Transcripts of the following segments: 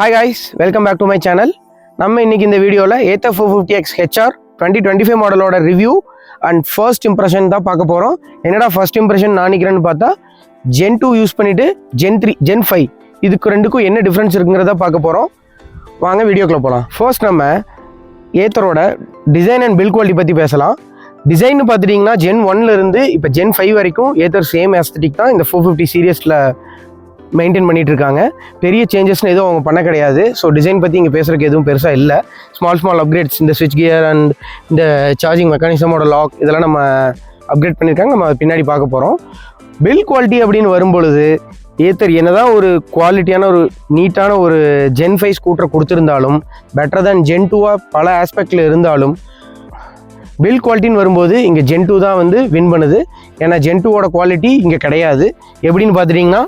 Hi guys, welcome back to my channel. நம்ம இன்னைக்கு இந்த வீடியோவில் Ather 450X HR 2025 மாடலோட ரிவ்யூ அண்ட் ஃபர்ஸ்ட் இம்ப்ரெஷன் தான் பார்க்க போகிறோம். என்னடா ஃபர்ஸ்ட் இம்ப்ரெஷன் நான் நினைக்கிறேன்னு பார்த்தா Gen 2 யூஸ் பண்ணிவிட்டு Gen 3 Gen 5 இதுக்கு ரெண்டுக்கும் என்ன டிஃப்ரென்ஸ் இருக்குங்கிறத பார்க்க போகிறோம். வாங்க வீடியோக்குள்ளே போகலாம். ஃபர்ஸ்ட் நம்ம ஏத்தரோட டிசைன் அண்ட் பில்ட் குவாலிட்டி பற்றி பேசலாம். டிசைன் பார்த்துட்டிங்கன்னா Gen 1 இருந்து இப்போ Gen 5 வரைக்கும் ஏத்தர் சேம் ஆஸ்தட்டிக் தான் இந்த 450 சீரியஸில் மெயின்டைன் பண்ணிட்டு இருக்காங்க. பெரிய சேஞ்சஸ்னு எதுவும் அவங்க பண்ண கிடையாது. ஸோ டிசைன் பற்றி இங்கே பேசுகிறதுக்கு எதுவும் பெருசாக இல்லை. ஸ்மால் அப்கிரேட்ஸ் இந்த ஸ்விட்ச் கியர் அண்ட் இந்த சார்ஜிங் மெக்கானிசமோட லாக் இதெல்லாம் நம்ம அப்கிரேட் பண்ணியிருக்காங்க. நம்ம பின்னாடி பார்க்க போகிறோம். பில்ட் குவாலிட்டி அப்படின்னு வரும்பொழுது ஏத்தர் என்னதான் ஒரு குவாலிட்டியான ஒரு நீட்டான ஒரு Gen 5 ஸ்கூட்டரை கொடுத்துருந்தாலும் பெட்டர் தேன் Gen 2 பல ஆஸ்பெக்டில் இருந்தாலும் பில்ட் குவாலிட்டின்னு வரும்போது இங்கே Gen 2 தான் வந்து வின் பண்ணுது. ஏன்னா Gen 2 குவாலிட்டி இங்கே கிடையாது. எப்படின்னு பார்த்துட்டிங்கன்னா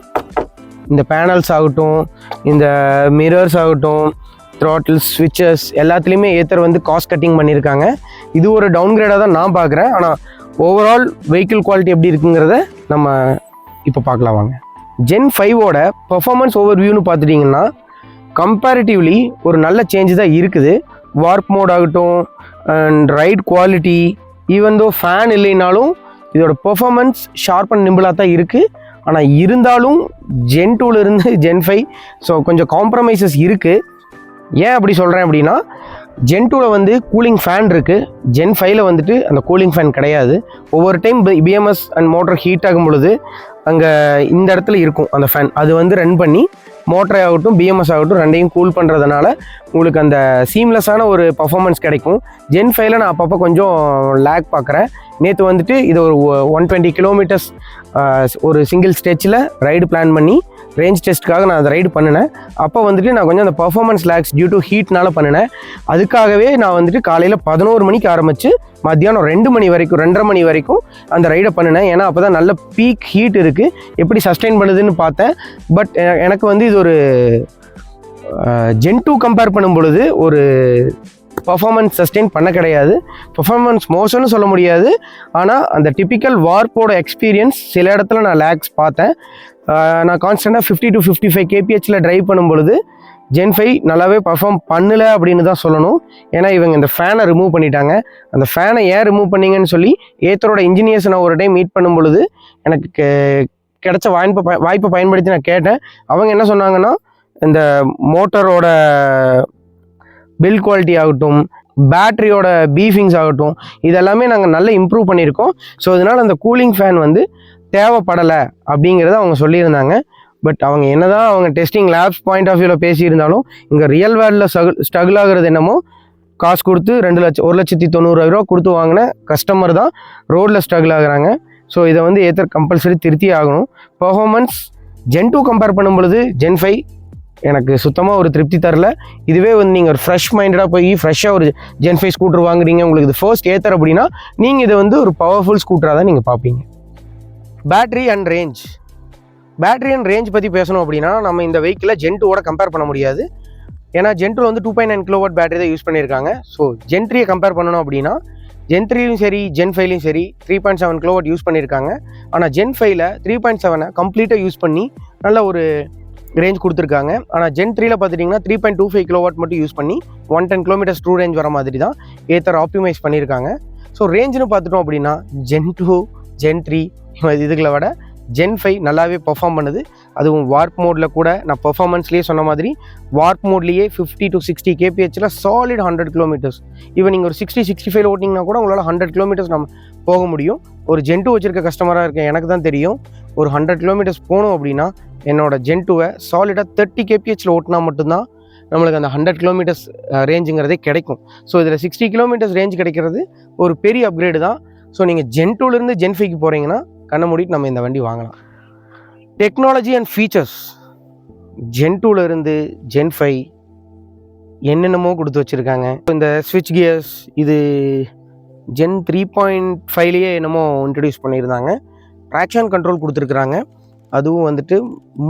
இந்த பேனல்ஸ் ஆகட்டும், இந்த மிரர்ஸ் ஆகட்டும், த்ராட்டில்ஸ், ஸ்விட்சஸ் எல்லாத்துலேயுமே ஏத்தர் வந்து காஸ்ட் கட்டிங் பண்ணியிருக்காங்க. இது ஒரு டவுன்கிரேடாக தான் நான் பார்க்குறேன். ஆனால் ஓவரால் வெஹிக்கிள் குவாலிட்டி எப்படி இருக்குங்கிறத நம்ம இப்போ பார்க்கலாம் வாங்க. Gen 5ஓட பர்ஃபார்மன்ஸ் ஓவர் வியூன்னு பார்த்துட்டிங்கன்னா கம்பேரிட்டிவ்லி ஒரு நல்ல சேஞ்சு தான் இருக்குது. வார்ப் மோட் ஆகட்டும் and right quality, even though fan இல்லைனாலும் இதோட பெர்ஃபார்மன்ஸ் ஷார்ப் அண்ட் நிம்பிளாக தான் இருக்குது. ஆனால் இருந்தாலும் Gen 2லேருந்து Gen 5 ஸோ கொஞ்சம் காம்ப்ரமைசஸ் இருக்குது. ஏன் அப்படி சொல்கிறேன் அப்படின்னா Gen 2ல் வந்து கூலிங் ஃபேன் இருக்குது. Gen 5ல் வந்துட்டு அந்த கூலிங் ஃபேன் கிடையாது. ஒவ்வொரு time BMS and motor heat ஆகும் பொழுது அங்கே இந்த இடத்துல இருக்கும் அந்த ஃபேன். அது வந்து ரன் பண்ணி மோட்டரை ஆகட்டும் பிஎம்எஸ் ஆகட்டும் ரெண்டையும் கூல் பண்ணுறதுனால உங்களுக்கு அந்த சீம்லெஸ்ஸான ஒரு பர்ஃபார்மன்ஸ் கிடைக்கும். Gen 5ல் நான் அப்பப்போ கொஞ்சம் லேக் பார்க்குறேன். நேற்று வந்துட்டு இது ஒரு 120 கிலோமீட்டர்ஸ் ஒரு சிங்கிள் ஸ்டெச்சில் ரைடு பிளான் பண்ணி ரேஞ்ச் டெஸ்ட்டுக்காக நான் அதை ரைடு பண்ணினேன். அப்போ வந்துட்டு நான் கொஞ்சம் அந்த பர்ஃபார்மன்ஸ் லேக்ஸ் டியூ டு ஹீட்னால பண்ணினேன். அதுக்காகவே நான் வந்துட்டு காலையில் 11 மணிக்கு ஆரம்பித்து மத்தியானம் 2 மணி வரைக்கும் 2:30 மணி வரைக்கும் அந்த ரைடை பண்ணினேன். ஏன்னா அப்போ தான் நல்ல பீக் ஹீட் இருக்குது, எப்படி சஸ்டெயின் பண்ணுதுன்னு பார்த்தேன். பட் எனக்கு வந்து இது ஒரு Gen 2 கம்பேர் பண்ணும் பொழுது ஒரு பர்ஃபார்மன்ஸ் சஸ்டெயின் பண்ண கிடையாது. பர்ஃபார்மன்ஸ் மோசம்னு சொல்ல முடியாது. ஆனால் அந்த டிப்பிக்கல் வார்ப்போட எக்ஸ்பீரியன்ஸ் சில இடத்துல நான் லேக்ஸ் பார்த்தேன். நான் கான்ஸ்டண்ட்டாக 50 to 55 kph ட்ரைவ் பண்ணும் பொழுது Gen 5 நல்லாவே பர்ஃபார்ம் பண்ணலை அப்படின்னு தான் சொல்லணும். ஏன்னா இவங்க இந்த ஃபேனை ரிமூவ் பண்ணிட்டாங்க. அந்த ஃபேனை ஏன் ரிமூவ் பண்ணீங்கன்னு சொல்லி ஏத்தரோட இன்ஜினியர்ஸ் நான் ஒரு டைம் மீட் பண்ணும் பொழுது எனக்கு கிடைச்ச வாய்ப்பை பயன்படுத்தி நான் கேட்டேன். அவங்க என்ன சொன்னாங்கன்னா இந்த மோட்டரோட பில்ட் குவாலிட்டி ஆகட்டும், பேட்டரியோட பீஃபிங்ஸ் ஆகட்டும், இதெல்லாமே நாங்கள் நல்லா இம்ப்ரூவ் பண்ணியிருக்கோம். ஸோ அதனால் அந்த கூலிங் ஃபேன் வந்து தேவைப்படலை அப்படிங்கிறத அவங்க சொல்லியிருந்தாங்க. பட் அவங்க என்னதான் அவங்க டெஸ்டிங் லேப்ஸ் பாயிண்ட் ஆஃப் வியூவில் பேசியிருந்தாலும் இங்கே ரியல் வேர்ல்டில் ஸ்ட்ரகிள் ஆகிறது என்னமோ காசு கொடுத்து 1,90,000 கொடுத்து வாங்கின கஸ்டமர் தான் ரோடில் ஸ்ட்ரகிள் ஆகுறாங்க. ஸோ இதை வந்து ஏத்தர் கம்பல்சரி திருத்தி ஆகணும். பர்ஃபார்மன்ஸ் Gen 2 கம்பேர் பண்ணும் பொழுது Gen 5 எனக்கு சுத்தமாக ஒரு திருப்தி தரல. இதுவே வந்து நீங்கள் ஒரு ஃப்ரெஷ் மைண்டடாக போய் ஃப்ரெஷ்ஷாக ஒரு Gen 5 ஸ்கூட்டர் வாங்குறீங்க, உங்களுக்கு இது ஃபர்ஸ்ட் ஏத்தர் அப்படின்னா நீங்கள் இதை வந்து ஒரு பவர்ஃபுல் ஸ்கூட்டராக தான் நீங்கள் பார்ப்பீங்க. பேட்ரி அண்ட் ரேஞ்ச் பற்றி பேசணும் அப்படின்னா நம்ம இந்த வெஹிக்கிளை Gen 2 கம்பேர் பண்ண முடியாது. ஏன்னா Gen 2 வந்து 2.9 kW பேட்டரி தான் யூஸ் பண்ணியிருக்காங்க. ஸோ Gen 3 கம்பேர் பண்ணணும் அப்படின்னா Gen 3லையும் சரி Gen 5லையும் சரி 3.7 kW யூஸ் பண்ணியிருக்காங்க. ஆனால் Gen 5ல் 3.7 கம்ப்ளீட்டாக யூஸ் பண்ணி நல்ல ஒரு ரேஞ்ச் கொடுத்துருக்காங்க. ஆனால் Gen 3ல் பார்த்துட்டிங்கன்னா 3.25 kW மட்டும் யூஸ் பண்ணி 110 km ட்ரூ ரேஞ்ச் வர மாதிரி தான் ஏத்தர் ஆப்டிமைஸ் பண்ணியிருக்காங்க. ஸோ ரேஞ்சுன்னு பார்த்துட்டோம் அப்படின்னா Gen 2 Gen 3 இதுகளை விட Gen 5 நல்லாவே பர்ஃபார்ம் பண்ணுது. அதுவும் வார்ப் மோடில் கூட நான் பர்ஃபார்மன்ஸ்லேயே சொன்ன மாதிரி வார்ப் மோட்லேயே 50 to 60 kph solid 100 km. Even நீங்கள் ஒரு 60-65 ஓட்டிங்கன்னா கூட உங்களால் 100 km நம்ம போக முடியும். ஒரு Gen 2 வச்சுருக்க கஸ்டமராக இருக்கேன், எனக்கு தான் தெரியும். ஒரு 100 km போகணும் அப்படின்னா என்னோட Gen 2 சாலிடாக 30 kph ஓட்டினா மட்டும்தான் நம்மளுக்கு அந்த 100 km ரேஞ்சுங்கிறதே கிடைக்கும். ஸோ இதில் 60 km ரேஞ்ச் கிடைக்கிறது ஒரு பெரிய அப்கிரேடு தான். ஸோ நீங்கள் Gen 2லேருந்து Gen 5க்கு போகிறீங்கன்னா கண்ணை மூடிட்டு நம்ம இந்த வண்டி வாங்கலாம். Technology and features Gen 2லேருந்து Gen 5 என்னென்னமோ கொடுத்து வச்சுருக்காங்க. இந்த ஸ்விட்ச் கியர்ஸ் இது Gen 3.5லேயே என்னமோ இன்ட்ரடியூஸ் பண்ணியிருந்தாங்க. ட்ராக்ஷன் கண்ட்ரோல் கொடுத்துருக்குறாங்க. அதுவும் வந்துட்டு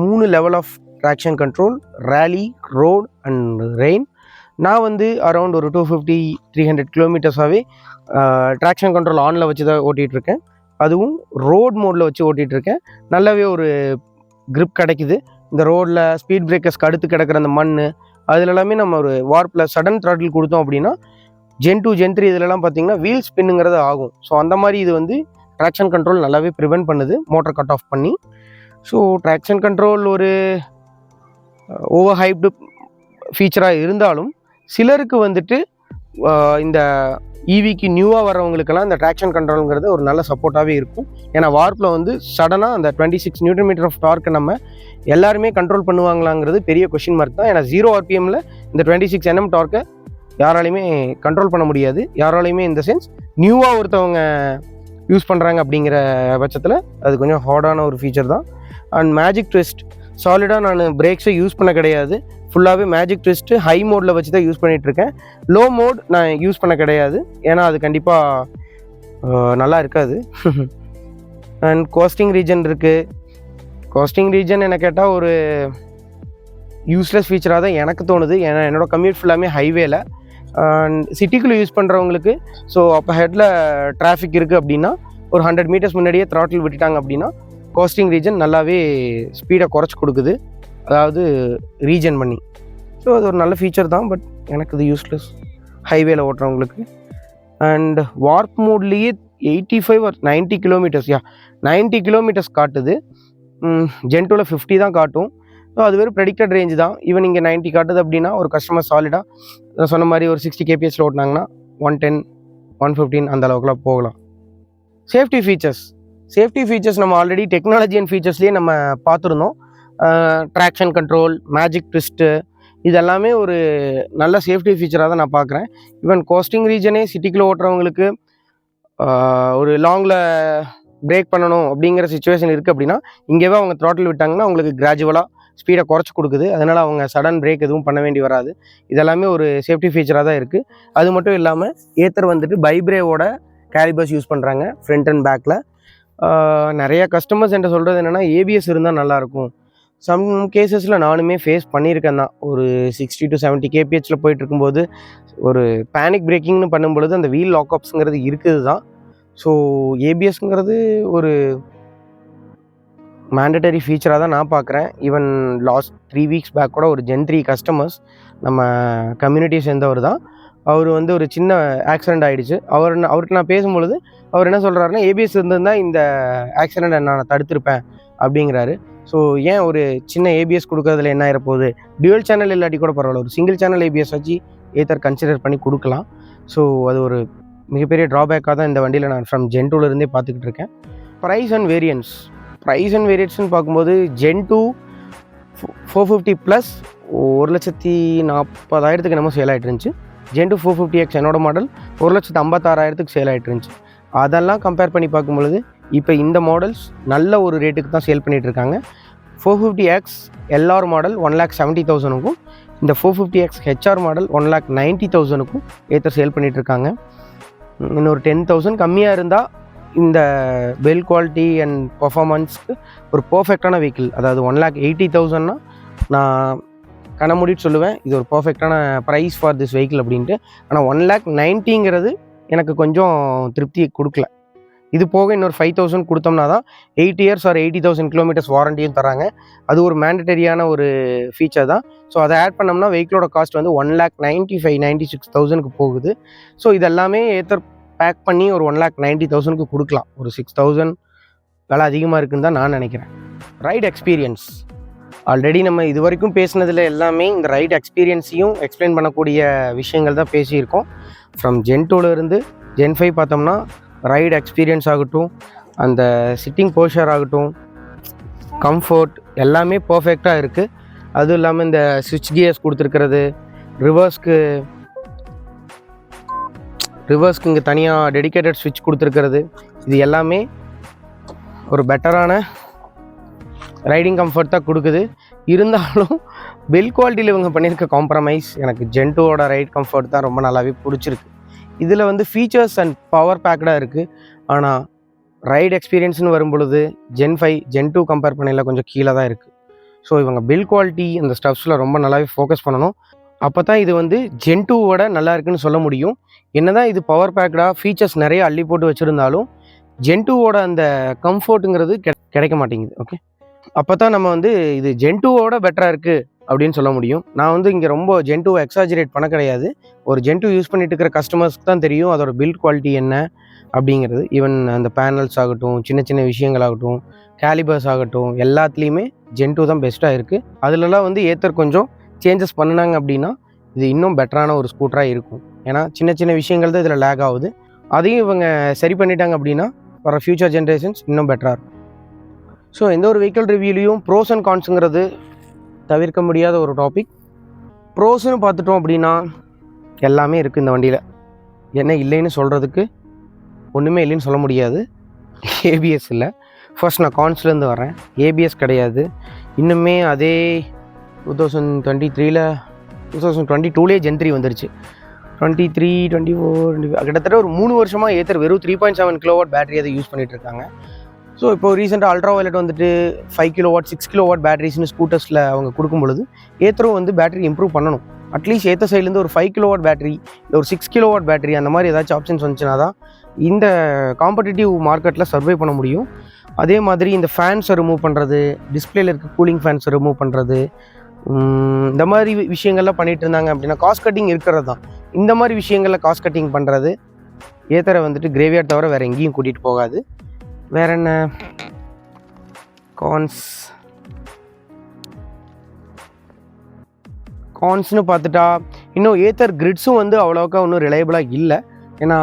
3 level of traction control, rally, road and rain. நான் வந்து அரௌண்ட் ஒரு 250-300 கிலோமீட்டர்ஸாகவே ட்ராக்ஷன் கண்ட்ரோல் ஆனில் வச்சு தான் ஓட்டிகிட்ருக்கேன். அதுவும் ரோட் மோடில் வச்சு ஓட்டிகிட்ருக்கேன். நல்லாவே ஒரு grip கிடைக்குது. இந்த ரோடில் ஸ்பீட் பிரேக்கர்ஸ்க்கு அடுத்து கிடக்கிற அந்த மண் அதில் எல்லாமே நம்ம ஒரு வார்ப்பில் சடன் த்ராட்டில் கொடுத்தோம் அப்படின்னா ஜென் 2 ஜென் 3 இதிலலாம் பார்த்தீங்கன்னா வீல் ஸ்பின்னுங்கிறது ஆகும். ஸோ அந்த மாதிரி இது வந்து ட்ராக்ஷன் கண்ட்ரோல் நல்லாவே ப்ரிவென்ட் பண்ணுது மோட்டர் கட் ஆஃப் பண்ணி. ஸோ ட்ராக்ஷன் கண்ட்ரோல் ஒரு ஓவர் ஹைப்டு ஃபீச்சராக இருந்தாலும் சிலருக்கு வந்துட்டு இந்த ஈவிக்கு நியூவாக வரவங்களுக்கெல்லாம் இந்த ட்ராக்ஷன் கண்ட்ரோலுங்கிறது ஒரு நல்ல சப்போர்ட்டாகவே இருக்கும். ஏன்னா வார்ப்பில் வந்து சடனாக அந்த 26 நியூட்டன் ஆஃப் டார்க்கை நம்ம எல்லாருமே கண்ட்ரோல் பண்ணுவாங்களாங்கிறது பெரிய கொஷின் மார்க் தான். ஏன்னா 0 RPMல இந்த 26 Nm டார்க்கை யாராலையுமே கண்ட்ரோல் பண்ண முடியாது. யாராலையுமே இந்த சென்ஸ் நியூவாக ஒருத்தவங்க யூஸ் பண்ணுறாங்க அப்படிங்கிற பட்சத்தில் அது கொஞ்சம் ஹார்டான ஒரு ஃபீச்சர் தான். அண்ட் மேஜிக் ட்விஸ்ட் சாலிடாக நான் பிரேக்ஸை யூஸ் பண்ண கிடையாது. ஃபுல்லாகவே மேஜிக் ட்விஸ்ட்டு ஹை மோடில் வச்சு தான் யூஸ் பண்ணிகிட்ருக்கேன். லோ மோட் நான் யூஸ் பண்ண கிடையாது, ஏன்னா அது கண்டிப்பாக நல்லா இருக்காது. அண்ட் கோஸ்டிங் ரீஜன் இருக்குது. கோஸ்டிங் ரீஜன் என்ன கேட்டால் ஒரு யூஸ்லெஸ் ஃபீச்சராக தான் எனக்கு தோணுது. ஏன்னா என்னோடய கம்யூட் ஃபுல்லாமே ஹைவேல அண்ட் சிட்டிக்குள்ளே யூஸ் பண்ணுறவங்களுக்கு. ஸோ அப்போ ஹெட்டில் டிராஃபிக் இருக்குது அப்படின்னா ஒரு 100 மீட்டர்ஸ் முன்னாடியே த்ராட்டில் விட்டுட்டாங்க அப்படின்னா கோஸ்டிங் ரீஜன் நல்லாவே ஸ்பீடை குறைச்சி கொடுக்குது, அதாவது ரீஜன் பண்ணி. ஸோ அது ஒரு நல்ல ஃபீச்சர் தான், பட் எனக்கு இது யூஸ்லெஸ் ஹைவேல ஓட்டுறவங்களுக்கு. அண்ட் வார்ப் மோட்லேயே 85 or 90 கிலோமீட்டர்ஸ் 90 கிலோமீட்டர்ஸ் காட்டுது. ஜென் 2ல 50 தான் காட்டும். ஸோ அது வெறும் ப்ரெடிக்டட் ரேஞ்சு தான். ஈவன் இங்கே 90 காட்டுது அப்படின்னா ஒரு கஸ்டமர் சாலிடாக சொன்ன மாதிரி ஒரு 60 kph ஓட்டினாங்கன்னா 110 115 அந்த அளவுக்குலாம் போகலாம். சேஃப்டி ஃபீச்சர்ஸ் நம்ம ஆல்ரெடி டெக்னாலஜி அண்ட் ஃபீச்சர்ஸ்லேயே நம்ம பார்த்துருந்தோம். ட்ராக்ஷன் கண்ட்ரோல், மேஜிக் ட்விஸ்ட்டு, இதெல்லாமே ஒரு நல்ல சேஃப்டி ஃபீச்சராக தான் நான் பார்க்குறேன். ஈவன் கோஸ்டிங் ரீஜனே சிட்டிக்குள்ளே ஓட்டுறவங்களுக்கு ஒரு லாங்கில் பிரேக் பண்ணணும் அப்படிங்கிற சுச்சுவேஷன் இருக்குது அப்படின்னா இங்கேவே அவங்க த்ராட்டில் விட்டாங்கன்னா அவங்களுக்கு கிராஜுவலாக ஸ்பீடை குறைச்சி கொடுக்குது. அதனால் அவங்க சடன் பிரேக் எதுவும் பண்ண வேண்டி வராது. இதெல்லாமே ஒரு சேஃப்டி ஃபீச்சராக தான் இருக்குது. அது மட்டும் இல்லாமல் ஏத்தர் வந்துட்டு பைப்ரேவோட கேலிபர்ஸ் யூஸ் பண்ணுறாங்க ஃப்ரண்ட் அண்ட் பேக்கில். நிறையா கஸ்டமர்ஸ் என்கிட்ட சொல்கிறது என்னென்னா ஏபிஎஸ் இருந்தால் நல்லாயிருக்கும். சம் கேசஸில் நானுமே ஃபேஸ் பண்ணியிருக்கேன் தான். ஒரு 60 to 70 kph போயிட்டு இருக்கும்போது ஒரு பேனிக் பிரேக்கிங்னு பண்ணும்பொழுது அந்த வீல் லாக்அப்ஸுங்கிறது இருக்குது தான். ஸோ ஏபிஎஸ்ங்கிறது ஒரு மேண்டட்டரி ஃபீச்சராக தான் நான் பார்க்குறேன். ஈவன் லாஸ்ட் 3 weeks பேக் கூட ஒரு ஜென் 3 கஸ்டமர்ஸ் நம்ம கம்யூனிட்டியை சேர்ந்தவர் தான். அவர் வந்து ஒரு சின்ன ஆக்சிடெண்ட் ஆகிடுச்சு. அவர்கிட்ட நான் பேசும்பொழுது அவர் என்ன சொல்கிறாருன்னா ஏபிஎஸ் இருந்திருந்தால் இந்த ஆக்சிடெண்ட்டை நான் தடுத்திருப்பேன் அப்படிங்கிறாரு. ஸோ ஏன் ஒரு சின்ன ஏபிஎஸ் கொடுக்கறதுல என்ன ஆகிடப்போகுது, டியூவல் சேனல் இல்லாட்டி கூட பரவாயில்ல, ஒரு சிங்கிள் சேனல் ஏபிஎஸ் வச்சு ஏத்தர் கன்சிடர் பண்ணி கொடுக்கலாம். ஸோ அது ஒரு மிகப்பெரிய ட்ராபேக்காக தான் இந்த வண்டியில் நான் ஃப்ரம் ஜென் 2லேருந்தே பார்த்துக்கிட்டு இருக்கேன். ப்ரைஸ் அண்ட் வேரியன்ட்ஸ்னு பார்க்கும்போது ஜென் 2 450 ப்ளஸ் 1,40,000 என்னமோ சேல் ஆகிட்டு இருந்துச்சு. ஜென் 2 450X என்னோட மாடல் 1,56,000 சேல் ஆகிட்டு இருந்துச்சு. அதெல்லாம் கம்பேர் பண்ணி பார்க்கும்பொழுது இப்போ இந்த மாடல்ஸ் நல்ல ஒரு ரேட்டுக்கு தான் சேல் பண்ணிகிட்ருக்காங்க. 450X LR மாடல் 1,70,000க்கும் இந்த 450X HR மாடல் 1,90,000க்கும் ஏத்தர் சேல் பண்ணிகிட்ருக்காங்க. இன்னொரு 10,000 கம்மியாக இருந்தால் இந்த பெல் குவாலிட்டி அண்ட் பர்ஃபார்மன்ஸ்க்கு ஒரு பர்ஃபெக்டான வெஹிக்கிள், அதாவது 1,80,000னா நான் கண்ண மூடிட்டு சொல்லுவேன் இது ஒரு பர்ஃபெக்டான ப்ரைஸ் ஃபார் திஸ் வெஹிக்கிள் அப்படின்ட்டு. ஆனால் 1,90,000ங்கிறது எனக்கு கொஞ்சம் திருப்தி கொடுக்கல. இது போக இன்னொரு 5,000 கொடுத்தோம்னா தான் 8 years or 80,000 kilometers வாரண்டியும் தராங்க. அது ஒரு மேண்டட்டரியான ஒரு ஃபீச்சர் தான். ஸோ அதை ஆட் பண்ணோம்னா வெஹிக்கிளோட காஸ்ட் வந்து 1,95,96,000க்கு போகுது. ஸோ இதெல்லாமே ஏத்தர் பேக் பண்ணி ஒரு 1,90,000க்கு கொடுக்கலாம். ஒரு 6,000 விலை அதிகமாக இருக்குன்னு தான் நான் நினைக்கிறேன். ரைட் எக்ஸ்பீரியன்ஸ் ஆல்ரெடி நம்ம இது வரைக்கும் பேசினதில் எல்லாமே இந்த ரைட் எக்ஸ்பீரியன்ஸையும் எக்ஸ்பிளைன் பண்ணக்கூடிய விஷயங்கள் தான் பேசியிருக்கோம். ஃப்ரம் ஜென் 2லேருந்து ஜென் 5 பார்த்தோம்னா ரைட் எக்ஸ்பீரியன்ஸ் ஆகட்டும், அந்த சிட்டிங் போஸ்டர் ஆகட்டும், கம்ஃபர்ட் எல்லாமே பர்ஃபெக்டாக இருக்குது. அதுவும் இல்லாமல் இந்த ஸ்விட்ச் கியர்ஸ் கொடுத்துருக்கிறது, ரிவர்ஸ்க்கு இங்கே தனியாக டெடிக்கேட்டட் ஸ்விட்ச் கொடுத்துருக்கிறது, இது எல்லாமே ஒரு பெட்டரான ரைடிங் கம்ஃபர்ட் தான் கொடுக்குது. இருந்தாலும் பில் குவாலிட்டியில் இவங்க பண்ணியிருக்க காம்ப்ரமைஸ் எனக்கு ஜென் 2வோட ரைட் கம்ஃபர்ட் தான் ரொம்ப நல்லாவே பிடிச்சிருக்கு. இதில் வந்து ஃபீச்சர்ஸ் அண்ட் பவர் பேக்கடாக இருக்குது. ஆனால் ரைட் எக்ஸ்பீரியன்ஸ்னு வரும்பொழுது ஜென் 5 ஜென் 2 கம்பேர் பண்ணல கொஞ்சம் கீழே தான் இருக்குது. ஸோ இவங்க பில் குவாலிட்டி அந்த ஸ்டப்ஸில் ரொம்ப நல்லாவே ஃபோக்கஸ் பண்ணணும். அப்போ தான் இது வந்து ஜென் 2வோட நல்லா இருக்குன்னு சொல்ல முடியும். என்ன தான் இது பவர் பேக்கடாக ஃபீச்சர்ஸ் நிறைய அள்ளி போட்டு வச்சுருந்தாலும் ஜென் 2வோட அந்த கம்ஃபர்ட்டுங்கிறது கிடைக்க மாட்டேங்குது. ஓகே, அப்போ தான் நம்ம வந்து இது ஜென் 2வோட பெட்டராக இருக்குது அப்படின்னு சொல்ல முடியும். நான் வந்து இங்கே ரொம்ப ஜென் 2 எக்ஸாஜரேட் பண்ண கிடையாது. ஒரு ஜென் 2 யூஸ் பண்ணிட்டு இருக்கிற கஸ்டமர்ஸ்க்கு தான் தெரியும் அதோட பில்ட் குவாலிட்டி என்ன அப்படிங்கிறது. ஈவன் அந்த பேனல்ஸ் ஆகட்டும், சின்ன சின்ன விஷயங்கள் ஆகட்டும், கேலிபர்ஸ் ஆகட்டும், எல்லாத்துலேயுமே ஜென் 2 தான் பெஸ்ட்டாக இருக்குது. அதிலலாம் வந்து ஏத்தர் கொஞ்சம் சேஞ்சஸ் பண்ணினாங்க அப்படின்னா இது இன்னும் பெட்டரான ஒரு ஸ்கூட்டராக இருக்கும். ஏன்னா சின்ன சின்ன விஷயங்கள் தான் இதில் லேக் ஆகுது. அதையும் இவங்க சரி பண்ணிட்டாங்க அப்படின்னா வர ஃபியூச்சர் ஜென்ரேஷன்ஸ் இன்னும் பெட்டராக இருக்கும். ஸோ எந்த ஒரு வெஹிக்கிள் ரிவ்யூலையும் ப்ரோஸ் அண்ட் கான்ஸுங்கிறது தவிர்க்க முடியாத ஒரு டாபிக். ப்ரோஸ்ன்னு பார்த்துட்டோம் அப்படின்னா எல்லாமே இருக்குது இந்த வண்டியில். என்ன இல்லைன்னு சொல்கிறதுக்கு ஒன்றுமே இல்லைன்னு சொல்ல முடியாது. ஏபிஎஸ் இல்லை. ஃபர்ஸ்ட் நான் கான்ஸ்லேருந்து வரேன். ஏபிஎஸ் கிடையாது. இன்னுமே அதே 2023 2022 ஜென் 3 வந்துருச்சு. 23, 24 கிட்டத்தட்ட ஒரு 3 வருஷமாக ஏத்தர் வெறும் 3.7 kW பேட்டரியை அதை யூஸ் பண்ணிகிட்டு இருக்காங்க. ஸோ இப்போ ரீசெண்டாக அல்ட்ரா வயலட் வந்துட்டு 5 kW 6 kW பேட்டரிஸ்னு ஸ்கூட்டர்ஸில் அவங்க கொடுக்கும் பொழுது ஏத்தரும் வந்து பேட்டரி இம்ப்ரூவ் பண்ணணும். அட்லீஸ்ட் ஏத்தர் சைட்லேருந்து ஒரு 5 kW பேட்டரி இல்லை ஒரு 6 kW பேட்டரி அந்த மாதிரி ஏதாச்சும் ஆப்ஷன்ஸ் வந்துச்சுன்னா தான் இந்த காம்படிட்டிவ் மார்க்கெட்டில் சர்வை பண்ண முடியும். அதே மாதிரி இந்த ஃபேன்ஸை ரிமூவ் பண்ணுறது, டிஸ்பிளேல இருக்க கூலிங் ஃபேன்ஸை ரிமூவ் பண்ணுறது, இந்த மாதிரி விஷயங்கள்லாம் பண்ணிகிட்டு இருந்தாங்க அப்படின்னா காஸ்ட் கட்டிங் இருக்கிறது தான். இந்த மாதிரி விஷயங்களில் காஸ்ட் கட்டிங் பண்ணுறது ஏத்தரை வந்துட்டு கிரேவியார்ட் தவிர வேறு எங்கேயும் கூட்டிகிட்டு போகாது. வேற என்ன கான்ஸ்னு பார்த்துட்டா இன்னும் ஏத்தர் கிரிட்ஸும் வந்து அவ்வளோக்கா ஒன்றும் ரிலையபிளாக இல்லை. ஏன்னா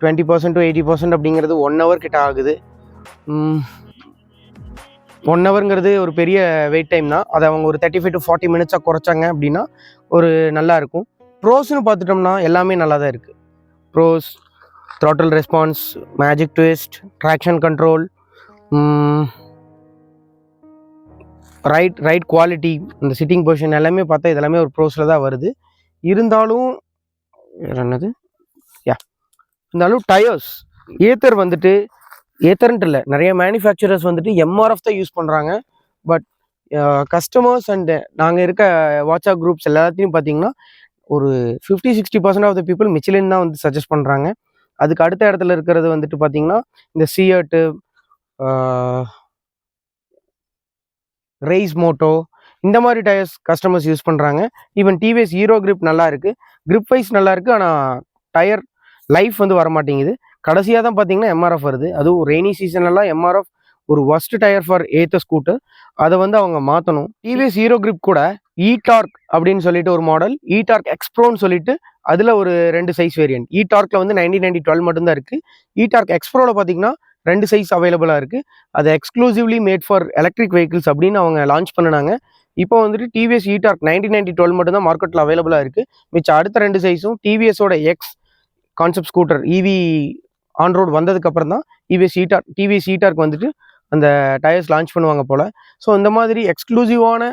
20% to 80% அப்படிங்கிறது 1 hour கிட்ட ஆகுது. 1 hourங்கிறது ஒரு பெரிய வெயிட் டைம் தான். அதை அவங்க ஒரு 35 to 40 minutes குறைச்சாங்க அப்படின்னா ஒரு நல்லா இருக்கும். ப்ரோஸ்னு பார்த்துட்டோம்னா எல்லாமே நல்லா தான் இருக்குது. Bros throttle response, magic twist, traction control, ride quality, இந்த சிட்டிங் பொசிஷன் எல்லாமே பார்த்தா இதெல்லாமே ஒரு ப்ரோஸில் தான் வருது. இருந்தாலும் இருந்தாலும் டயர்ஸ் ஏத்தர் வந்துட்டு ஏத்தர்ன்ட்டு இல்லை, நிறைய மேனுஃபேக்சரர்ஸ் வந்துட்டு எம்ஆர்எஃப் தான் யூஸ் பண்ணுறாங்க. பட் கஸ்டமர்ஸ் அண்டு நாங்கள் இருக்க வாட்ஸ்அப் குரூப்ஸ் எல்லாத்தையும் பார்த்தீங்கன்னா ஒரு 50-60% ஆஃப் த பீப்புள் மிச்சிலின் தான் வந்து சஜஸ்ட் பண்ணுறாங்க. அதுக்கு அடுத்த இடத்துல இருக்கிறது வந்துட்டு பார்த்தீங்கன்னா இந்த சியர்ட்டு, ரெய்ஸ் மோட்டோ, இந்த மாதிரி டயர்ஸ் கஸ்டமர்ஸ் யூஸ் பண்ணுறாங்க. ஈவன் டிவிஎஸ் ஹீரோ கிரிப் நல்லா இருக்குது, கிரிப் வைஸ் நல்லா இருக்குது. ஆனால் டயர் லைஃப் வந்து வரமாட்டேங்குது. கடைசியாக தான் பார்த்தீங்கன்னா எம்ஆர்எஃப் வருது. அதுவும் ரெய்னி சீசன்லாம் எம்ஆர்எஃப் ஒரு ஒர்ஸ்ட் டயர் ஃபார் ஏத்த ஸ்கூட்டர். அதை வந்து அவங்க மாற்றணும். டிவிஎஸ் ஹீரோ கிரிப் கூட டார்க் அப்படின்னு சொல்லிட்டு ஒரு மாடல், டார்க் எக்ஸ்ப்ரோன்னு சொல்லிட்டு அதில் ஒரு 2 சைஸ் வேரியன்ட். டார்க்கில் வந்து 90-90-12 மட்டும்தான் இருக்குது. டார்க் எக்ஸ்ப்ரோவில் பார்த்தீங்கன்னா 2 சைஸ் அவைலபிளாக இருக்குது. அது exclusively made for electric vehicles அப்படின்னு அவங்க லான்ச் பண்ணினாங்க. இப்போ வந்துட்டு டிவிஎஸ் டார்க் 90-90-12 மட்டும்தான் மார்க்கெட்டில் அவைலபிளாக இருக்குது. மிச்சம் அடுத்த 2 சைஸும் டிவிஎஸோட X concept scooter EV on road வந்ததுக்கப்புறம் தான் டிவிஎஸ் டார்க் வந்துட்டு அந்த டயர்ஸ் லான்ச் பண்ணுவாங்க போல். ஸோ இந்த மாதிரி எக்ஸ்க்ளூசிவான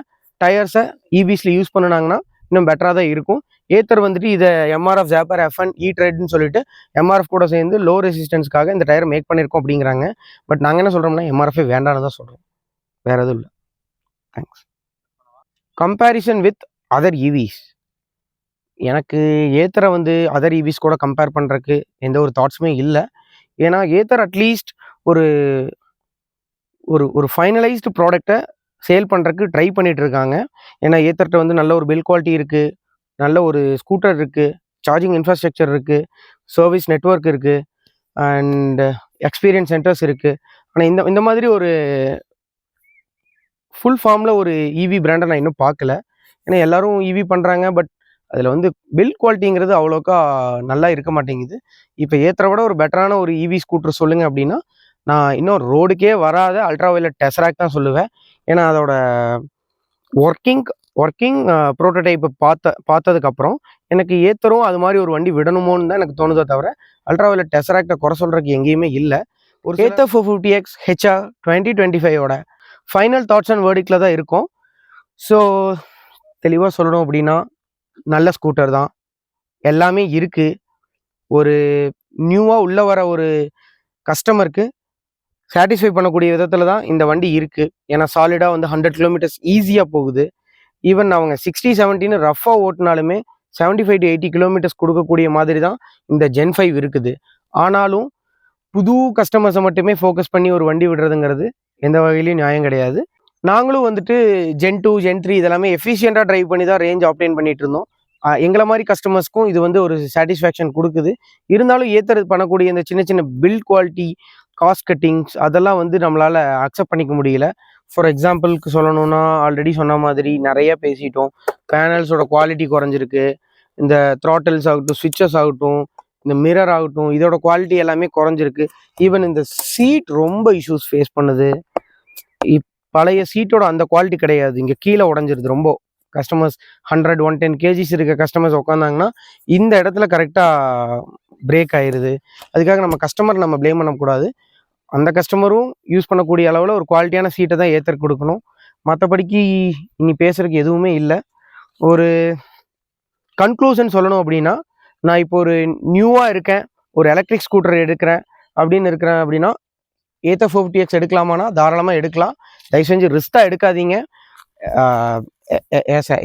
டயர்ஸை இவிஸில் யூஸ் பண்ணினாங்கன்னா இன்னும் பெட்டராக தான் இருக்கும். ஏத்தர் வந்துட்டு இதை எம்ஆர்எஃப் ஜாப்பர் F1 ட்ரெட்னு சொல்லிட்டு எம்ஆர்எஃப் கூட சேர்ந்து லோ ரெசிஸ்டன்ஸ்க்காக இந்த டயர் மேக் பண்ணியிருக்கோம் அப்படிங்கிறாங்க. பட் நாங்கள் என்ன சொல்கிறோம்னா எம்ஆர்எஃபே வேண்டான்னு தான் சொல்கிறோம், வேறு எதுவும் இல்லை. தேங்க்ஸ். கம்பேரிசன் வித் அதர் இவிஸ், எனக்கு ஏத்தரை வந்து அதர் இவிஸ் கூட கம்பேர் பண்ணுறதுக்கு எந்த ஒரு தாட்ஸுமே இல்லை. ஏன்னா ஏத்தர் அட்லீஸ்ட் ஒரு ஒரு ஃபைனலைஸ்டு ப்ராடக்டை சேல் பண்ணுறதுக்கு ட்ரை பண்ணிகிட்டு இருக்காங்க. ஏன்னா ஏத்தர்கிட்ட வந்து நல்ல ஒரு பில் குவாலிட்டி இருக்குது, நல்ல ஒரு ஸ்கூட்டர் இருக்குது, சார்ஜிங் இன்ஃப்ராஸ்ட்ரக்சர் இருக்குது, சர்வீஸ் நெட்வொர்க் இருக்குது, அண்ட் எக்ஸ்பீரியன்ஸ் சென்டர்ஸ் இருக்குது. ஆனால் இந்த மாதிரி ஒரு ஃபுல் ஃபார்மில் ஒரு இவி பிராண்டை நான் இன்னும் பார்க்கல. ஏன்னா எல்லோரும் இவி பண்ணுறாங்க, பட் அதில் வந்து பில்ட் குவாலிட்டிங்கிறது அவ்வளோக்கா நல்லா இருக்க மாட்டேங்குது. இப்போ ஏத்தரை விட ஒரு பெட்டரான ஒரு இவி ஸ்கூட்டர் சொல்லுங்கள் அப்படின்னா நான் இன்னும் ரோடுக்கே வராத அல்ட்ரா வயலட் டெஸ்ராக் தான் சொல்லுவேன். ஏன்னா அதோட ஒர்க்கிங் ப்ரோட்டோடைப்பை பார்த்ததுக்கப்புறம் எனக்கு ஏத்தரும் அது மாதிரி ஒரு வண்டி விடணுமோன்னு தான் எனக்கு தோணுதோ தவிர அல்ட்ரா வயலட் டெஸ்ராக்டை குறை சொல்கிறதுக்கு எங்கேயுமே இல்லை. ஒரு Ather 450X HR 2025 final thoughts and வேர்டிக்டில் தான் இருக்கும். ஸோ தெளிவாக சொல்லணும் அப்படின்னா நல்ல ஸ்கூட்டர் தான், எல்லாமே இருக்குது. ஒரு நியூவாக உள்ளே வர ஒரு கஸ்டமருக்கு சாட்டிஸ்ஃபை பண்ணக்கூடிய விதத்தில் தான் இந்த வண்டி இருக்குது. ஏன்னா சாலிடாக வந்து 100 km ஈஸியாக போகுது. ஈவன் அவங்க 60-70ன்னு ரஃபாக ஓட்டினாலுமே 75 to 80 km கொடுக்கக்கூடிய மாதிரி தான் இந்த ஜென் 5 இருக்குது. ஆனாலும் புது கஸ்டமர்ஸை மட்டுமே ஃபோக்கஸ் பண்ணி ஒரு வண்டி விடுறதுங்கிறது எந்த வகையிலையும் நியாயம் கிடையாது. நாங்களும் வந்துட்டு ஜென் 2 ஜென் 3 இதெல்லாமே எஃபிஷியண்டாக ட்ரைவ் பண்ணி தான் ரேஞ்ச் ஆப்டைன் பண்ணிட்டு இருந்தோம். எங்களை மாதிரி கஸ்டமர்ஸ்க்கும் இது வந்து ஒரு சாட்டிஸ்ஃபேக்ஷன் கொடுக்குது. இருந்தாலும் ஏத்தர் பண்ணக்கூடிய இந்த சின்ன சின்ன பில்ட் குவாலிட்டி, காஸ்ட் கட்டிங்ஸ் அதெல்லாம் வந்து நம்மளால் அக்செப்ட் பண்ணிக்க முடியல. ஃபார் எக்ஸாம்பிளுக்கு சொல்லணும்னா ஆல்ரெடி சொன்ன மாதிரி நிறைய பேசிட்டோம். பேனல்ஸோட குவாலிட்டி குறைஞ்சிருக்கு. இந்த த்ராட்டில்ஸ் ஆகட்டும், ஸ்விட்சஸ் ஆகட்டும், இந்த மிரர் ஆகட்டும், இதோட குவாலிட்டி எல்லாமே குறைஞ்சிருக்கு. ஈவன் இந்த சீட் ரொம்ப இஷ்யூஸ் ஃபேஸ் பண்ணுது. பழைய சீட்டோட அந்த குவாலிட்டி கிடையாது. இங்கே கீழே உடஞ்சிருது ரொம்ப. கஸ்டமர்ஸ் 100, 110 கேஜிஸ் இருக்க கஸ்டமர்ஸ் உட்காந்தாங்கன்னா இந்த இடத்துல கரெக்டாக பிரேக் ஆயிடுது. அதுக்காக நம்ம கஸ்டமர் நம்ம ப்ளேம் பண்ணக்கூடாது. அந்த கஸ்டமரும் யூஸ் பண்ணக்கூடிய அளவில் ஒரு குவாலிட்டியான சீட்டை தான் ஏத்தர் கொடுக்கணும். மற்றபடிக்கு இனி பேசுறதுக்கு எதுவுமே இல்லை. ஒரு கன்க்ளூஷன் சொல்லணும் அப்படின்னா, நான் இப்போ ஒரு நியூவாக இருக்கேன், ஒரு எலக்ட்ரிக் ஸ்கூட்டர் எடுக்கிறேன் அப்படின்னா ஏத்தர் 450X எடுக்கலாமானா தாராளமாக எடுக்கலாம். தயவு செஞ்சு ரிஸ்க்காக எடுக்காதீங்க.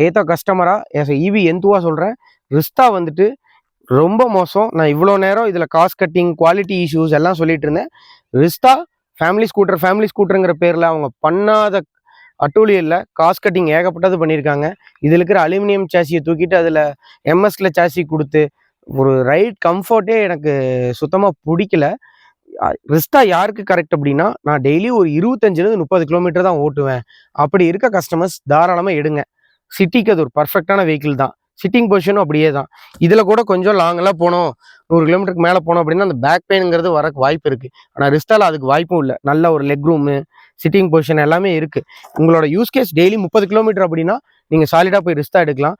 ஏத்தர் கஸ்டமராக இவி எந்துவாக சொல்கிறேன், ரிஸ்கா வந்துட்டு ரொம்ப மோசம். நான் இவ்வளோ நேரம் இதில் காஸ்ட் கட்டிங், குவாலிட்டி இஷ்யூஸ் எல்லாம் சொல்லிட்டு இருந்தேன். ரிஸ்கா ஃபேமிலி ஸ்கூட்டருங்கிற பேரில் அவங்க பண்ணாத அட்டூழியில் காஸ்ட் கட்டிங் ஏகப்பட்டது பண்ணியிருக்காங்க. இதில் இருக்கிற அலுமினியம் சாசியை தூக்கிட்டு அதில் எம்எஸ்ல சாசி கொடுத்து ஒரு ரைட் கம்ஃபர்ட்டே எனக்கு சுத்தமாக பிடிக்கல. ரிஸ்டா யாருக்கு கரெக்ட் அப்படின்னா, நான் டெய்லி ஒரு 25-30 கிலோமீட்டர் தான் ஓட்டுவேன். அப்படி இருக்க கஸ்டமர்ஸ் தாராளமாக எடுங்க. சிட்டிக்கு அது ஒரு பர்ஃபெக்டான வெஹிக்கிள் தான். சிட்டிங் பொசிஷனும் அப்படியே தான். இதில் கூட கொஞ்சம் லாங்கெல்லாம் போனோம், 100 கிலோமீட்டருக்கு மேலே போனோம் அப்படின்னா அந்த பேக் பெயினுங்கிறது வரக்கு வாய்ப்பு இருக்குது. ஆனால் ரிஸ்டாவில் அதுக்கு வாய்ப்பும் இல்லை. நல்ல ஒரு லெக் ரூமு, சிட்டிங் பொசிஷன் எல்லாமே இருக்குது. உங்களோட யூஸ் கேஸ் டெய்லி 30 கிலோமீட்டர் அப்படின்னா நீங்கள் சாலிடாக போய் ரிஸ்டா எடுக்கலாம்.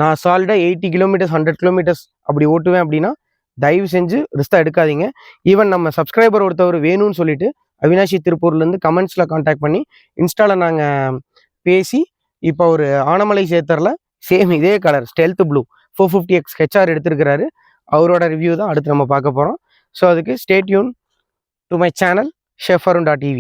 நான் சாலிடாக 80 கிலோமீட்டர்ஸ் 100 கிலோமீட்டர்ஸ் அப்படி ஓட்டுவேன் அப்படின்னா தயவு செஞ்சு ரிஸ்கா எடுக்காதீங்க. ஈவன் நம்ம சப்ஸ்கிரைபர் ஒருத்தவர் வேணும்னு சொல்லிட்டு அவினாஷி திருப்பூர்லேருந்து கமெண்ட்ஸில் கான்டாக்ட் பண்ணி இன்ஸ்டாவில் நாங்கள் பேசி இப்போ ஒரு ஆனமலை சேத்தரில் சேம் இதே colour stealth blue 450X HR எடுத்திருக்கிறாரு. அவரோட ரிவ்யூ தான் அடுத்து நம்ம பார்க்க போகிறோம். ஸோ அதுக்கு stay tune to my channel chef arun.tv.